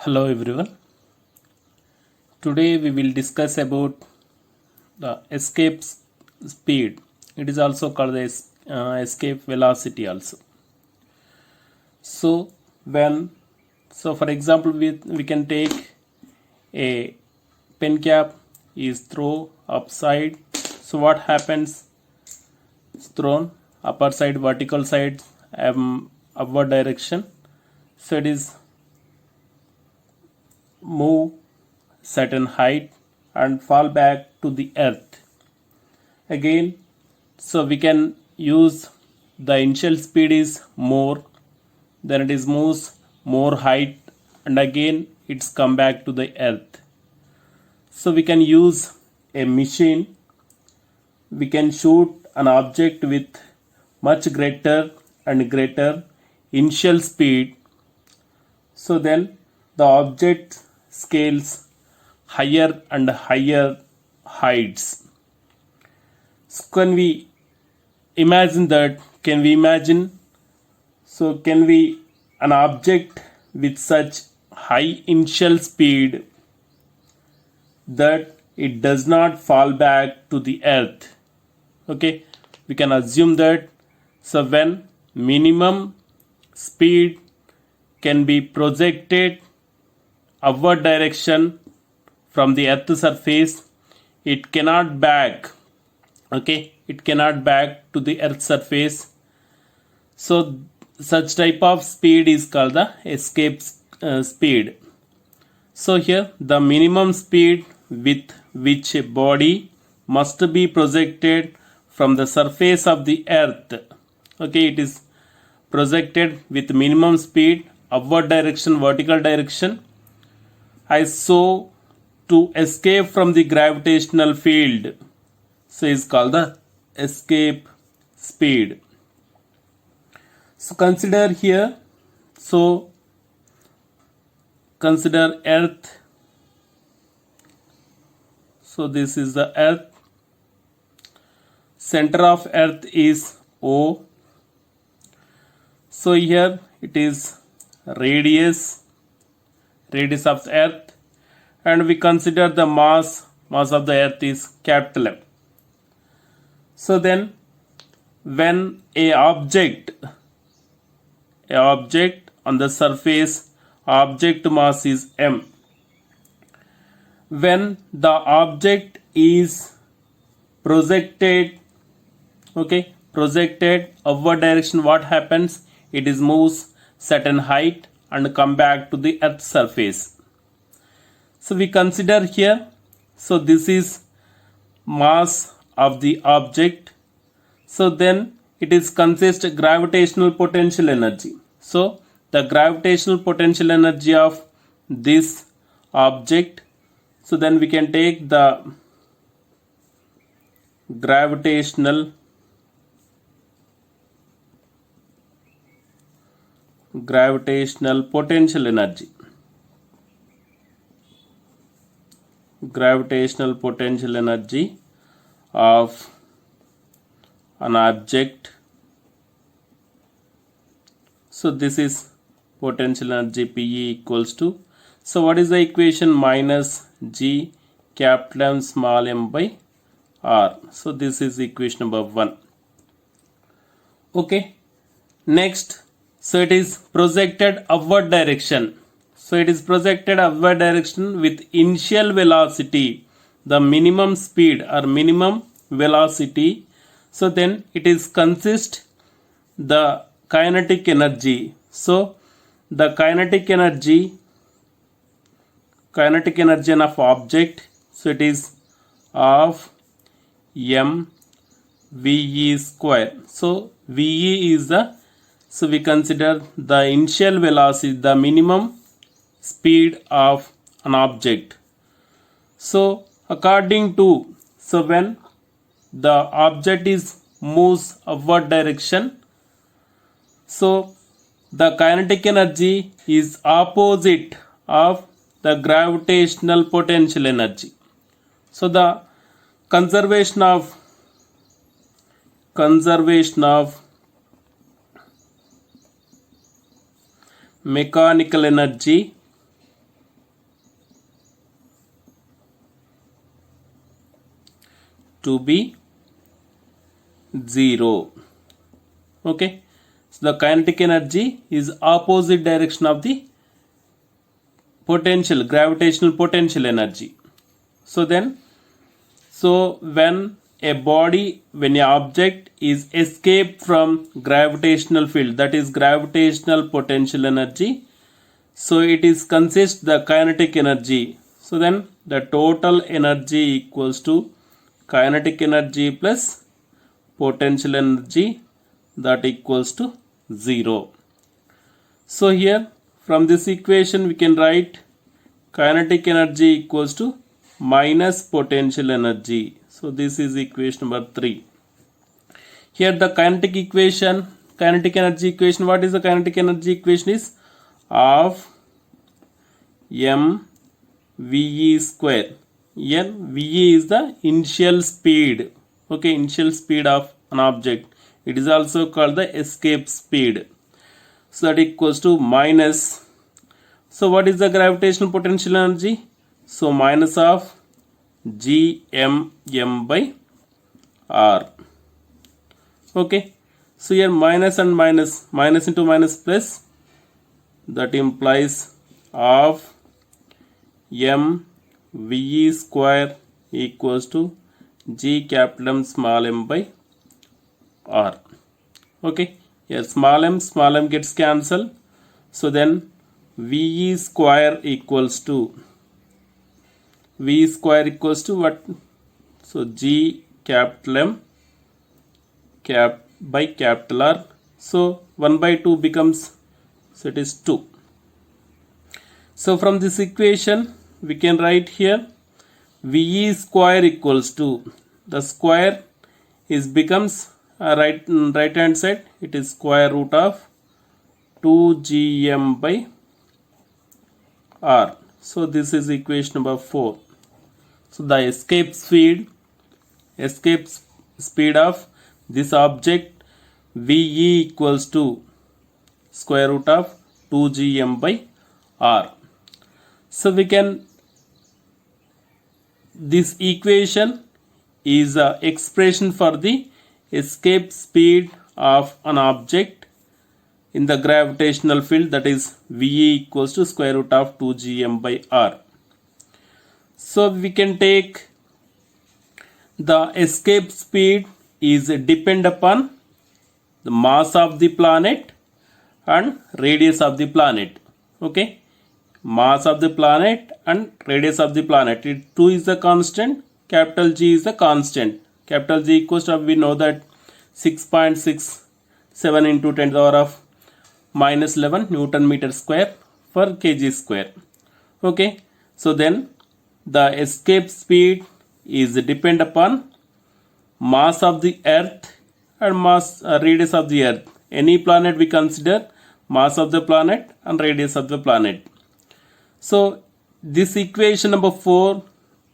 Hello everyone. Today we will discuss about the escape speed. It is also called the escape velocity also. So for example we can take a pen cap is thrown upside. So what happens? It's thrown upper side, vertical side, upward direction. So it is move certain height and fall back to the earth again. So we can use the initial speed is more, then it is moves more height, and again it's come back to the earth. So we can use a machine, we can shoot an object with much greater and greater initial speed. So then the object scales higher and higher heights. So can we imagine that? Can we imagine? So can we an object with such high initial speed that it does not fall back to the earth? Okay, we can assume that. So when minimum speed can be projected upward direction from the earth surface, it cannot back. Okay, it cannot back to the earth surface. So such type of speed is called the escape speed. So here the minimum speed with which a body must be projected from the surface of the earth. Okay, it is projected with minimum speed, upward direction, vertical direction. I saw to escape from the gravitational field. So is called the escape speed. So consider here. So consider earth. So this is the earth. Center of earth is O. So here it is radius of the earth, and we consider the mass of the earth is capital M. So then when a object on the surface, object mass is M. When the object is projected upward direction, what happens? It is moves certain height and come back to the earth surface. So we consider here, so this is mass of the object. So then it is consists gravitational potential energy. So the gravitational potential energy of this object, so then we can take the gravitational potential energy. Gravitational potential energy of an object. So this is potential energy PE equals to, so what is the equation? Minus G capital M small m by R. So this is equation number 1. Okay, next, so it is projected upward direction. So it is projected upward direction with initial velocity, the minimum speed or minimum velocity. So then it is consist the kinetic energy. So the kinetic energy of object, so it is of mve square. So ve is the, so we consider the initial velocity, the minimum speed of an object. So according to, so when the object is moves upward direction, so the kinetic energy is opposite of the gravitational potential energy. So the conservation of mechanical energy to be 0. Okay, so the kinetic energy is opposite direction of the potential, gravitational potential energy. So then, so when an object is escaped from gravitational field, that is gravitational potential energy, so it is consists the kinetic energy. So then the total energy equals to kinetic energy plus potential energy, that equals to 0. So here from this equation we can write kinetic energy equals to minus potential energy. So this is equation number 3. Here the kinetic energy equation, what is the kinetic energy equation is of mve square. Here ve is the initial speed, okay, initial speed of an object. It is also called the escape speed. So that equals to minus. So what is the gravitational potential energy? So minus of gmm by r. Okay. So here minus and minus, minus into minus plus, that implies of mve square equals to g capital M small m by r. Okay, here small m gets cancelled. So then ve square equals to what? So g capital M by capital R. So 1 by 2 becomes, so it is 2. So from this equation we can write here ve square equals to, the square is becomes right hand side, it is square root of 2gm by r. So this is equation number 4. So the escape speed of this object ve equals to square root of 2gm by r. So we can, this equation is a expression for the escape speed of an object in the gravitational field, that is ve equals to square root of 2gm by r. So we can take the escape speed is depend upon the mass of the planet and radius of the planet. Okay, mass of the planet and radius of the planet. It 2 is the constant, capital G is the constant. Capital G equals to, we know that 6.67 into 10 to the power of minus 11 Newton meter square per kg square. Okay, so then the escape speed is depend upon mass of the earth and mass radius of the earth. Any planet we consider mass of the planet and radius of the planet. So this equation number 4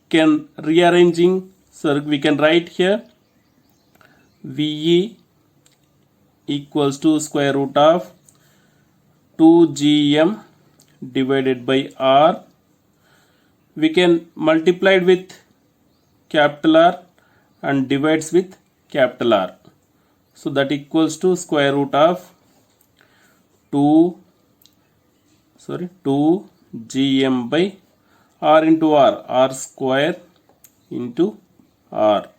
can rearranging, so we can write here ve equals to square root of 2gm divided by r. We can multiply it with capital R and divides with capital R. So that equals to square root of 2gm by r into r square into r.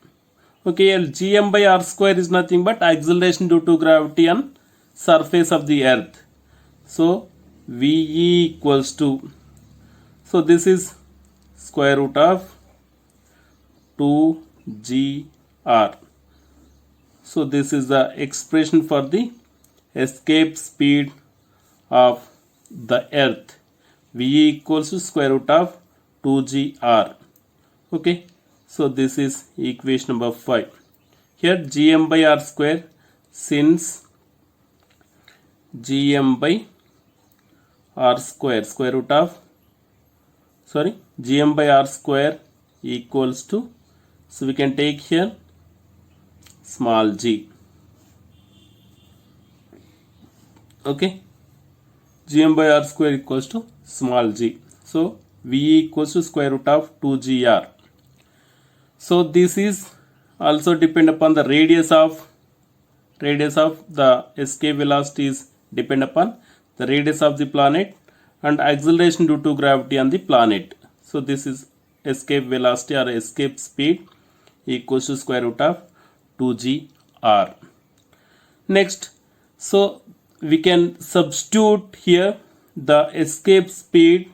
Okay, gm by r square is nothing but acceleration due to gravity on surface of the earth. So ve equals to, so this is square root of 2gr. So this is the expression for the escape speed of the earth. ve equals to square root of 2gr. Okay, so this is equation number 5. Here gm by r square, since gm by r square, square root of, gm by r square equals to, so we can take here small g. Okay, gm by r square equals to small g. So ve equals to square root of 2gr. So this is also depend upon the radius of the escape velocity is depend upon the radius of the planet and acceleration due to gravity on the planet. So this is escape velocity or escape speed equals to square root of 2gr. Next, so we can substitute here the escape speed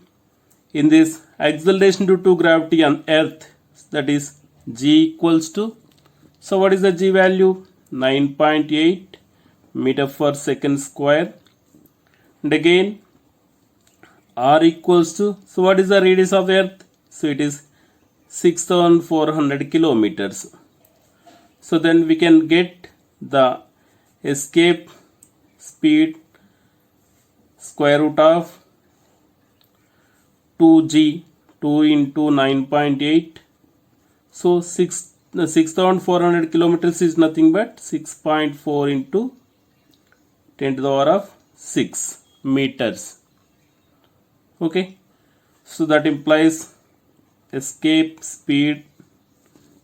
in this acceleration due to gravity on earth, that is g equals to, so what is the g value? 9.8 meter per second square. And again r equals to, so what is the radius of earth? So it is 6400 kilometers. So then we can get the escape speed square root of 2g, 2 into 9.8, so 6400 kilometers is nothing but 6.4 into 10 to the power of 6 meters. Okay, so that implies escape speed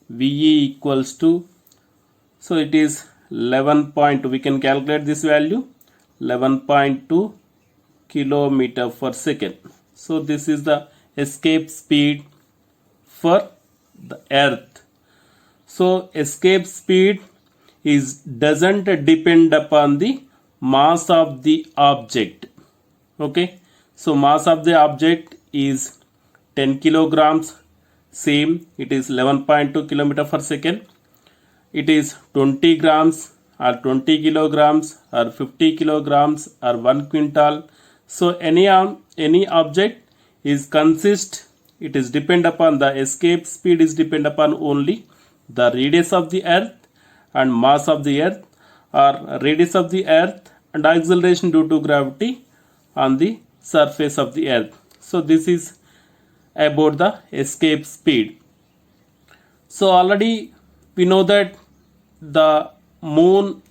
VE equals to, so it is 11.2, we can calculate this value, 11.2 kilometer per second. So this is the escape speed for the earth. So escape speed doesn't depend upon the mass of the object. Okay, so mass of the object is 10 kilograms, same, it is 11.2 kilometer per second. It is 20 grams or 20 kilograms or 50 kilograms or 1 quintal. So any object is it is depend upon the escape speed is depend upon only the radius of the earth and mass of the earth, or radius of the earth and acceleration due to gravity on the surface of the earth. So this is about the escape speed. So already we know that the moon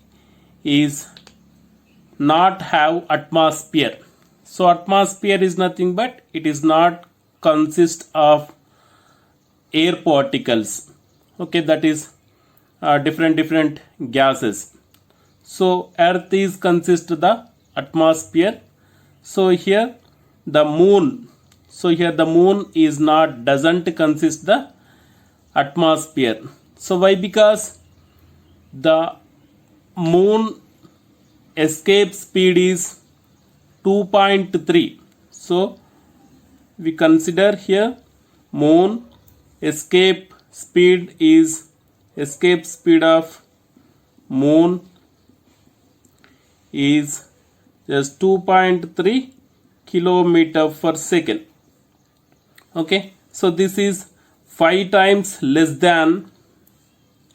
is not have atmosphere. So atmosphere is nothing but it is not consist of air particles. Okay, that is different gases. So earth is consist of the atmosphere. So here the moon, is not, doesn't consist the atmosphere. So why? Because the moon escape speed is 2.3. So we consider here moon escape speed of moon is just 2.3 kilometer per second. Okay, so this is 5 times less than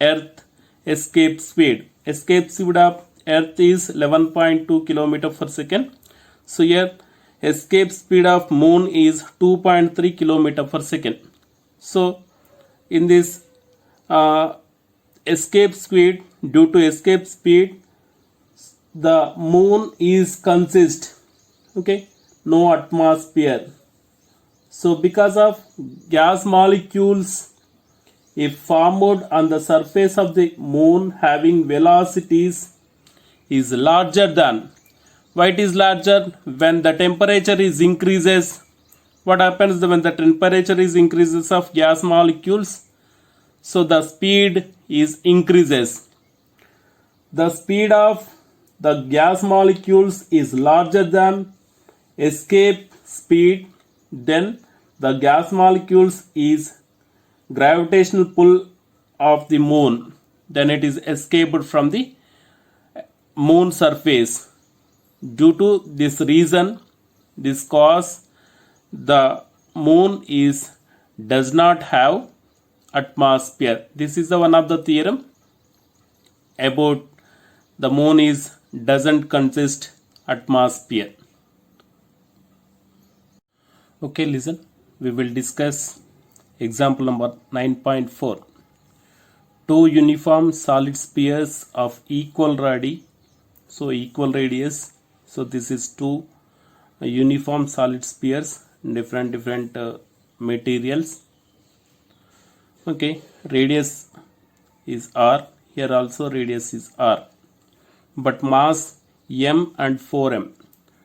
earth escape speed. Escape speed of earth is 11.2 kilometer per second. So here escape speed of moon is 2.3 kilometer per second. So in this escape speed, due to escape speed, the moon is consist, okay, no atmosphere. So because of gas molecules if formed on the surface of the moon having velocities is larger than, why it is larger? When the temperature is increases, what happens when the temperature is increases of gas molecules? So the speed is increases. The speed of the gas molecules is larger than escape speed, then the gas molecules is gravitational pull of the moon, then it is escaped from the moon surface. Due to this reason, this cause, the moon does not have atmosphere. This is the one of the theorem about the moon doesn't consist atmosphere. Okay, listen, we will discuss example number 9.4. Two uniform solid spheres of equal radius. So equal radius. So this is two uniform solid spheres, different materials. Okay, radius is r, here also radius is r, but mass m and 4m.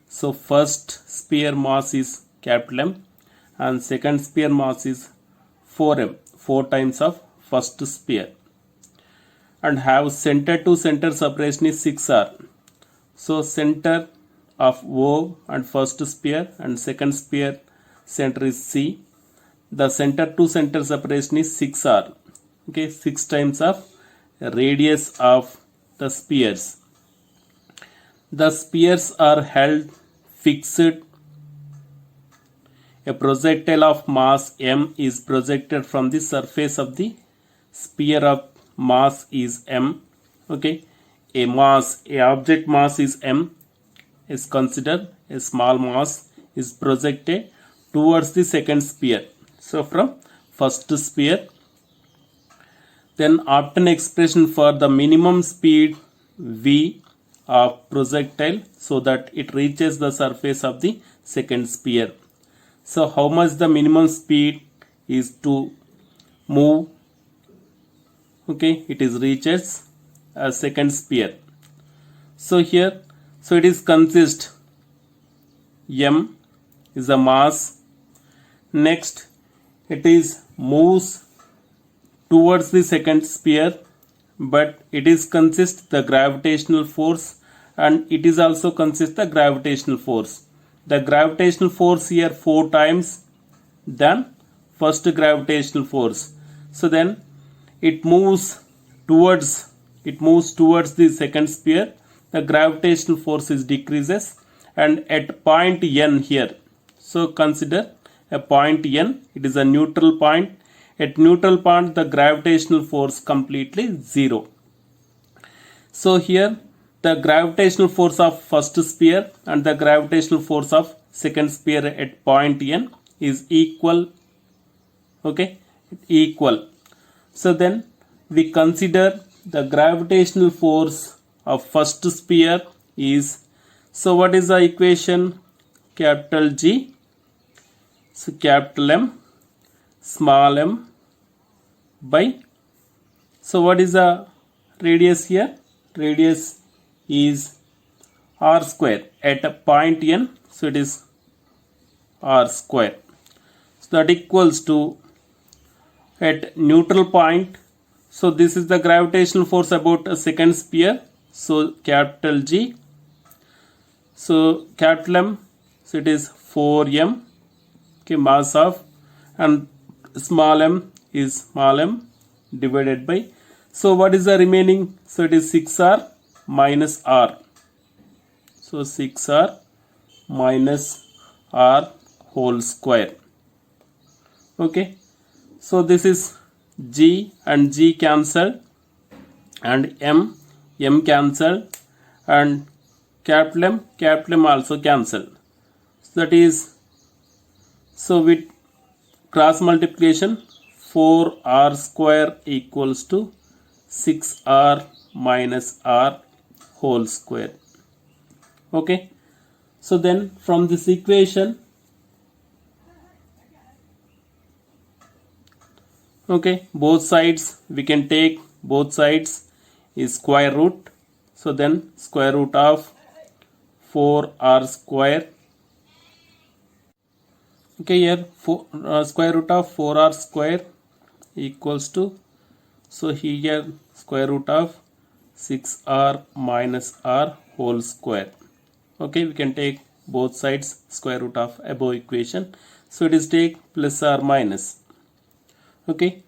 So first sphere mass is capital M and second sphere mass is 4m, 4 times of first sphere, and have center to center separation is 6r. So center of O and first sphere and second sphere center is C. The center to center separation is 6r. Okay, 6 times of radius of the spheres. The spheres are held fixed. A projectile of mass m is projected from the surface of the sphere of mass is m. Okay, a object mass is m, is considered a small mass is projected towards the second sphere. So from first sphere, then obtain expression for the minimum speed v of projectile so that it reaches the surface of the second sphere. So how much the minimum speed is to move? Okay, it is reaches a second sphere. So here, so it is consist m is the mass. Next, it is moves towards the second sphere, but it is consist the gravitational force, and it is also consist the gravitational force. The gravitational force here 4 times than first gravitational force. So then it moves towards the second sphere. The gravitational force is decreases, and at point n here, so consider a point n, it is a neutral point. At neutral point the gravitational force completely 0. So here the gravitational force of first sphere and the gravitational force of second sphere at point n is equal. Okay, equal. So then we consider the gravitational force of first sphere is, so what is the equation? Capital G, so capital M, small m by, so what is the radius here? Radius is r square at a point n, so it is r square. So that equals to at neutral point, so this is the gravitational force about a second sphere, so capital G, so capital M, so it is 4m, okay, mass of, and small m is small m divided by, so what is the remaining? So it is 6r minus r, so 6r minus r whole square. Okay, so this is G and G cancelled, and M cancelled, and capital M also cancelled. So that is, so with cross multiplication 4r square equals to 6r minus r whole square. Okay, so then from this equation, okay, both sides we can take, both sides is square root, so then square root of 4r square, okay, here square root of 4r square equals to, so here square root of 6r minus r whole square. Okay, we can take both sides square root of above equation, so it is take plus or minus. Okay,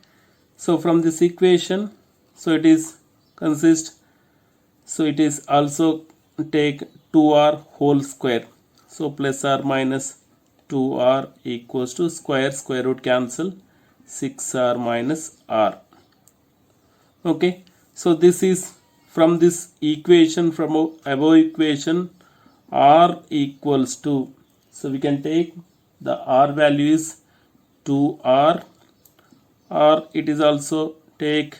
so from this equation, so it is consist, so it is also take 2r whole square, so plus or minus 2r equals to square root cancel 6r minus r. Okay, so this is from this equation, from above equation, r equals to, so we can take the r value is 2r, or it is also take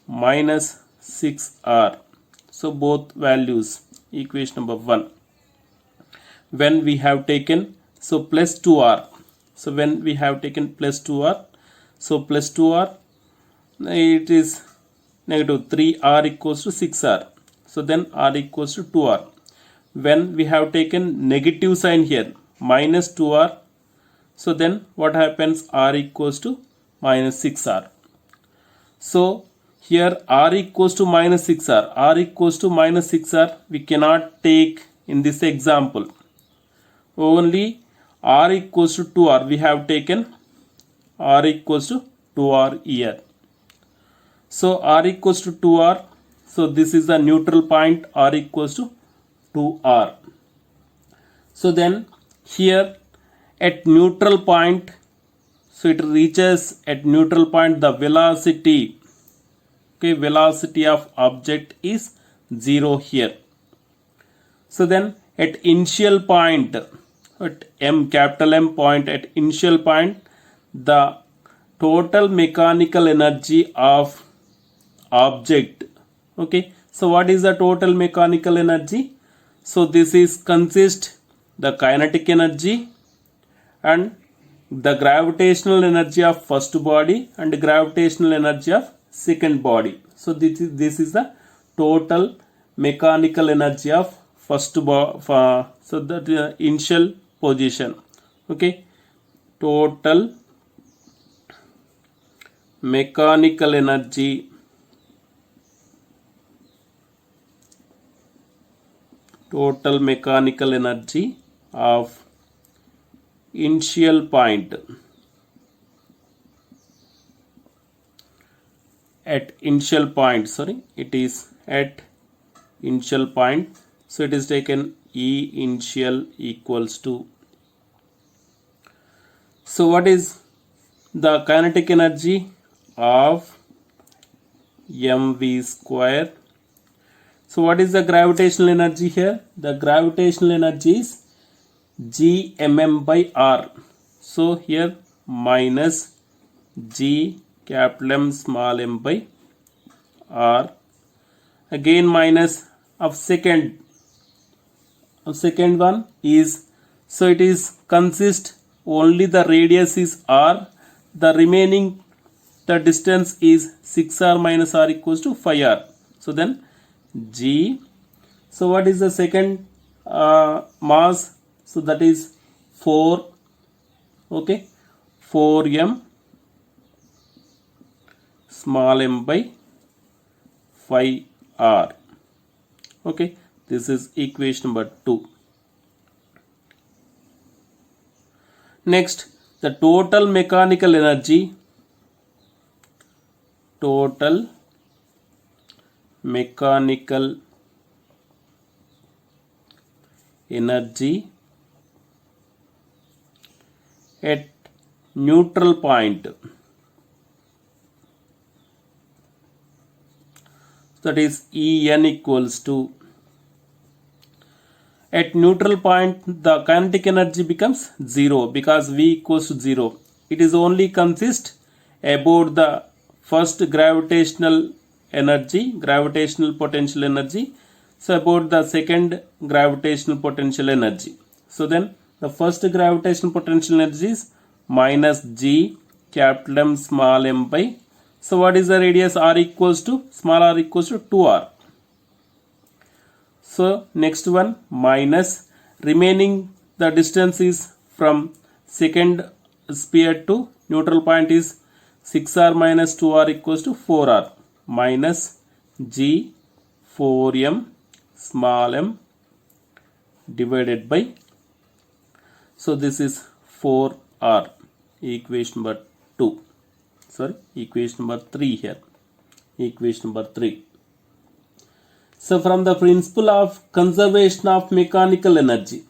minus 6r, so both values, equation number 1. When we have taken, so plus 2r, so when we have taken plus 2r, so plus 2r, it is negative 3r equals to 6r. So then r equals to 2r. When we have taken negative sign here, minus 2r, so then what happens? R equals to minus 6r. So here r equals to minus 6r, r equals to minus 6r we cannot take in this example. Only r equals to 2r we have taken, r equals to 2r here. So r equals to 2r, so this is the neutral point, r equals to 2r. So then here at neutral point, so it reaches at neutral point the velocity, okay, velocity of object is 0 here. So then at initial point, at m, capital M point, at initial point, the total mechanical energy of object, okay, so what is the total mechanical energy? So this is consist the kinetic energy and the gravitational energy of first body and gravitational energy of second body. So this is the total mechanical energy of first body, so that initial position, okay, total mechanical energy, total mechanical energy of initial point at initial point, sorry, it is at initial point, so it is taken E initial equals to, so what is the kinetic energy of mv square? So what is the gravitational energy here? The gravitational energy is gmm by r. So here minus g capital M small m by r, again minus of second one is, so it is consist only the radius is r, the remaining the distance is 6r minus r equals to 5r. So then g, so what is the second mass? So that is 4, okay, 4m small m by 5r, okay, this is equation number 2. Next, the total mechanical energy, total mechanical energy at neutral point, that is En equals to, at neutral point the kinetic energy becomes 0 because V equals to 0. It is only consist about the first gravitational energy, gravitational potential energy, so about the second gravitational potential energy. So then the first gravitational potential energy is minus g capital M small m by, so what is the radius? R equals to, small r equals to 2r. So next one minus, remaining the distance is from second sphere to neutral point is 6r minus 2r equals to 4r, minus g 4m small m divided by, so this is 4r, equation number 2, sorry, equation number 3 here, equation number 3. So from the principle of conservation of mechanical energy,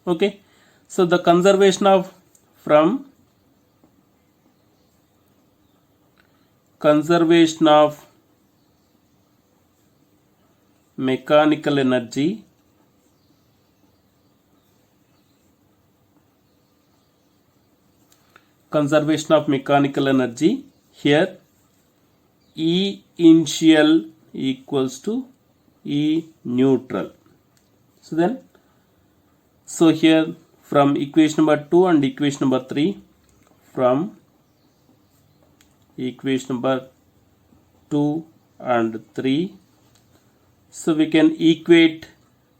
okay, so the conservation of, from conservation of mechanical energy, conservation of mechanical energy, here E initial equals to E neutral. So then, so here from equation number 2 and equation number 3, from equation number 2 and 3. So we can equate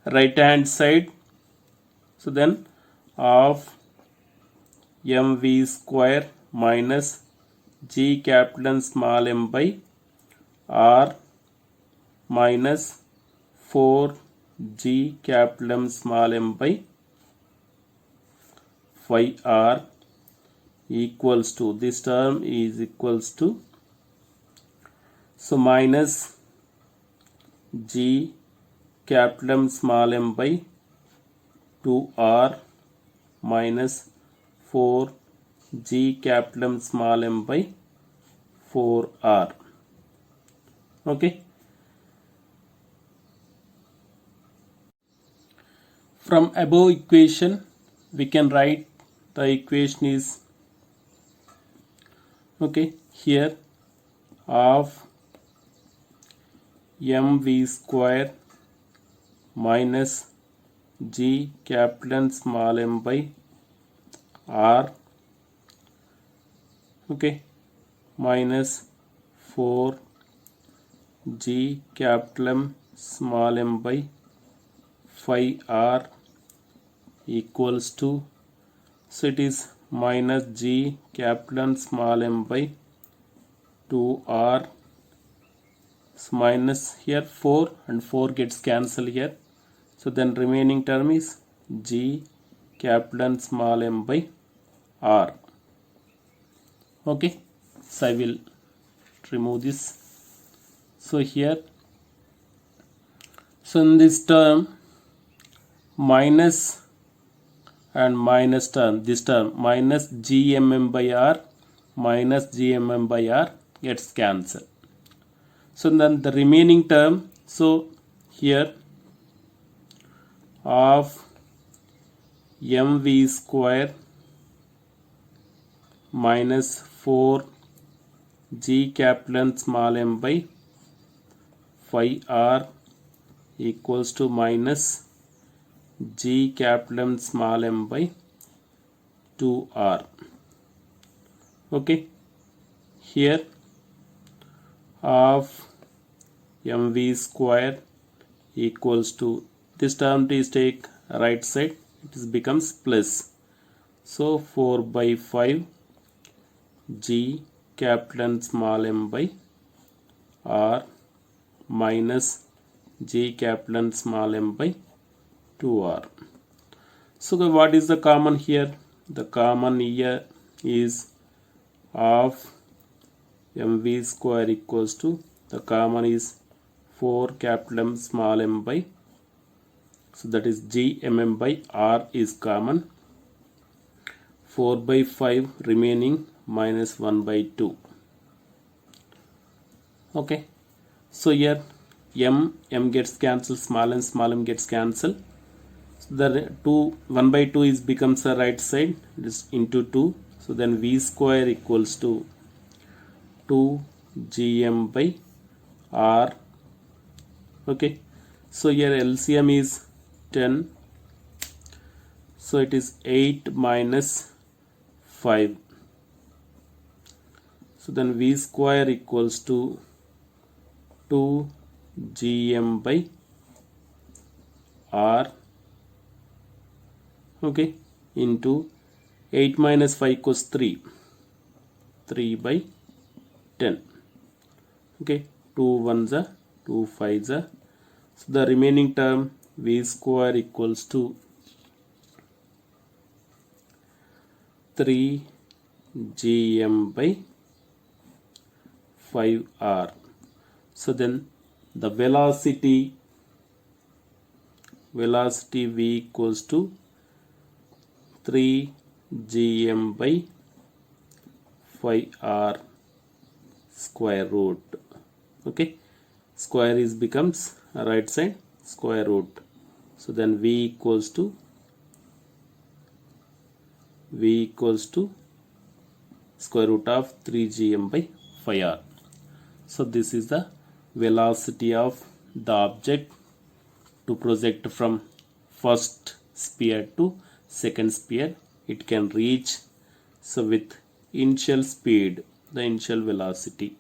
right hand side. So then of mv square minus g capital and small m by r minus 4g capital M small m by 5r equals to, this term is equals to, so minus g capital M small m by 2r minus 4g capital M small m by 4r. Okay. From above equation we can write the equation is, okay, here of mv square minus g capital and small m by r, okay, minus 4g capital M small m by 5r equals to, so it is minus g capital and small m by 2r, so minus here 4 and 4 gets cancelled here, so then remaining term is g capital and small m by r. Okay, so I will remove this. So here, so in this term minus and minus term, this term minus gmm by r minus gmm by r gets cancelled. So then the remaining term, so here of mv square minus 4g capital and small m by 5r equals to minus g capital M small m by 2r. Okay, here of mv square equals to, this term is take right side, it is becomes plus, so 4 by 5 g capital and small m by r minus g capital and small m by 2r. So what is the common here? The common here is of mv square equals to, the common is 4 capital M small m by, so that is gmm by r is common, 4 by 5 remaining minus 1 by 2. Okay, so here m gets cancelled, small m gets cancelled. The 1 by 2 is becomes the right side, it is into 2, so then v square equals to 2 gm by r. Okay, so here LCM is 10, so it is 8 minus 5, so then v square equals to 2 gm by r, okay, into 8 minus 5 equals 3 by 10. Okay, 2 1s are 2 5s are, so the remaining term v square equals to 3 gm by 5r. So then the velocity v equals to 3 gm by 5r square root. Okay, square is becomes right side square root, so then v equals to square root of 3 gm by 5r. So this is the velocity of the object to project from first sphere to second sphere. It can reach, so with initial speed, the initial velocity.